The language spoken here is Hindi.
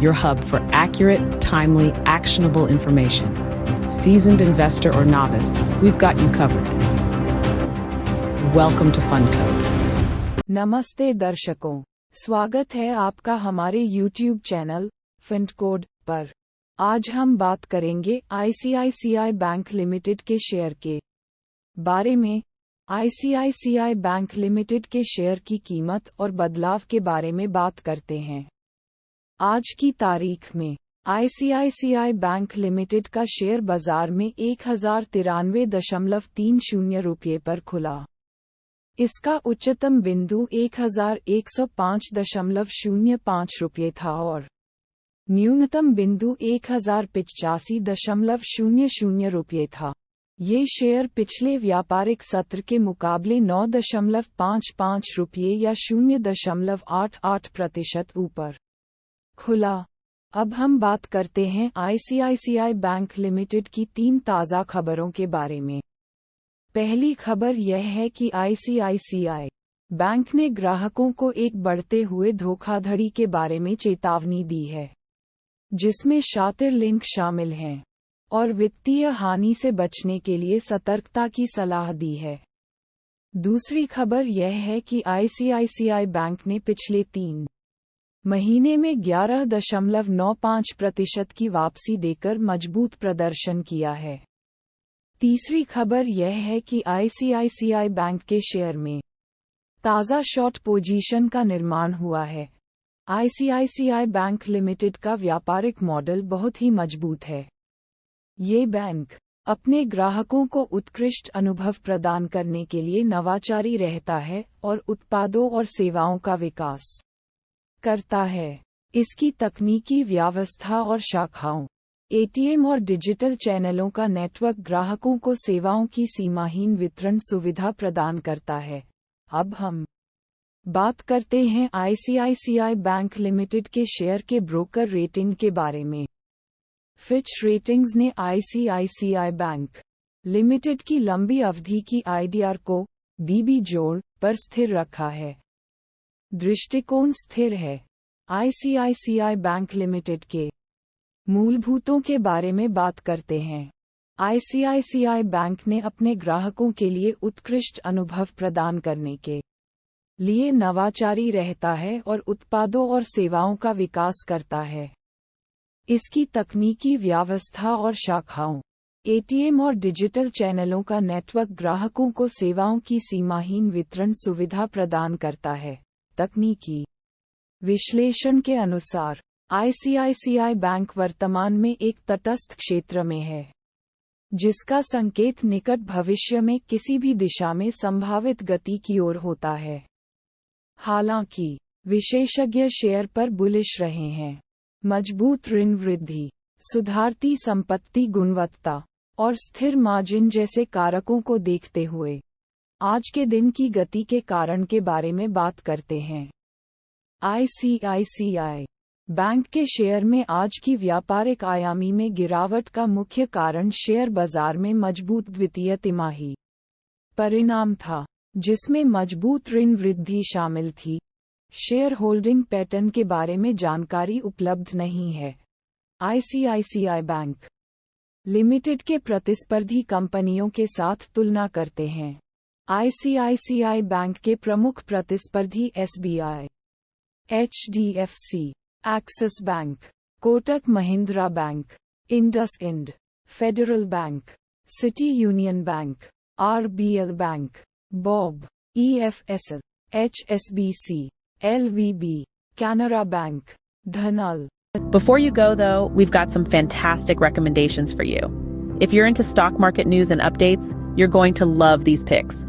your hub for accurate, timely, actionable information. Seasoned investor or novice, we've got you covered. Welcome to FundCode. नमस्ते दर्शकों, स्वागत है आपका हमारे YouTube चैनल FundCode पर। आज हम बात करेंगे ICICI बैंक लिमिटेड के शेयर के बारे में। ICICI बैंक लिमिटेड के शेयर की कीमत और बदलाव के बारे में बात करते हैं। आज की तारीख में ICICI बैंक लिमिटेड का शेयर बाजार में 1093.30 रुपये पर खुला। इसका उच्चतम बिंदु 1105.05 रुपये था और न्यूनतम बिंदु 1085.00 रुपये था। ये शेयर पिछले व्यापारिक सत्र के मुकाबले 9.55 रुपये या 0.88% ऊपर खुला। अब हम बात करते हैं ICICI बैंक लिमिटेड की 3 ताज़ा खबरों के बारे में। पहली खबर यह है कि ICICI बैंक ने ग्राहकों को एक बढ़ते हुए धोखाधड़ी के बारे में चेतावनी दी है, जिसमें शातिर लिंक शामिल हैं, और वित्तीय हानि से बचने के लिए सतर्कता की सलाह दी है। दूसरी खबर यह है कि ICICI बैंक ने पिछले 3 महीने में 11.95% की वापसी देकर मजबूत प्रदर्शन किया है। तीसरी खबर यह है कि ICICI बैंक के शेयर में ताज़ा शॉर्ट पोजीशन का निर्माण हुआ है। ICICI बैंक लिमिटेड का व्यापारिक मॉडल बहुत ही मजबूत है। ये बैंक अपने ग्राहकों को उत्कृष्ट अनुभव प्रदान करने के लिए नवाचारी रहता है और उत्पादों और सेवाओं का विकास करता है। इसकी तकनीकी व्यवस्था और शाखाओं, ATM और डिजिटल चैनलों का नेटवर्क ग्राहकों को सेवाओं की सीमाहीन वितरण सुविधा प्रदान करता है। अब हम बात करते हैं ICICI बैंक लिमिटेड के शेयर के ब्रोकर रेटिंग के बारे में। फिच रेटिंग्स ने ICICI बैंक लिमिटेड की लंबी अवधि की IDR को BB जोड़ पर स्थिर रखा है। दृष्टिकोण स्थिर है। ICICI बैंक लिमिटेड के मूलभूतों के बारे में बात करते हैं। ICICI बैंक ने अपने ग्राहकों के लिए उत्कृष्ट अनुभव प्रदान करने के लिए नवाचारी रहता है और उत्पादों और सेवाओं का विकास करता है। इसकी तकनीकी व्यवस्था और शाखाओं, ATM और डिजिटल चैनलों का नेटवर्क ग्राहकों को सेवाओं की सीमाहीन वितरण सुविधा प्रदान करता है। तकनीकी विश्लेषण के अनुसार ICICI बैंक वर्तमान में एक तटस्थ क्षेत्र में है, जिसका संकेत निकट भविष्य में किसी भी दिशा में संभावित गति की ओर होता है। हालांकि विशेषज्ञ शेयर पर बुलिश रहे हैं। मजबूत ऋण वृद्धि, सुधारती संपत्ति गुणवत्ता और स्थिर मार्जिन जैसे कारकों को देखते हुए आज के दिन की गति के कारण के बारे में बात करते हैं। ICICI बैंक के शेयर में आज की व्यापारिक आयामी में गिरावट का मुख्य कारण शेयर बाजार में मजबूत द्वितीय तिमाही परिणाम था, जिसमें मजबूत ऋण वृद्धि शामिल थी। शेयर होल्डिंग पैटर्न के बारे में जानकारी उपलब्ध नहीं है। ICICI बैंक लिमिटेड के प्रतिस्पर्धी कंपनियों के साथ तुलना करते हैं। ICICI बैंक के प्रमुख प्रतिस्पर्धी SBI, HDFC, axis bank, Kotak Mahindra bank, IndusInd, federal bank, city union bank, RBL bank, BOB, EFSL, HSBC, LVB, Canara Bank, Dhanal. Before you go, though, we've got some fantastic recommendations for you. If you're into stock market news and updates, you're going to love these picks.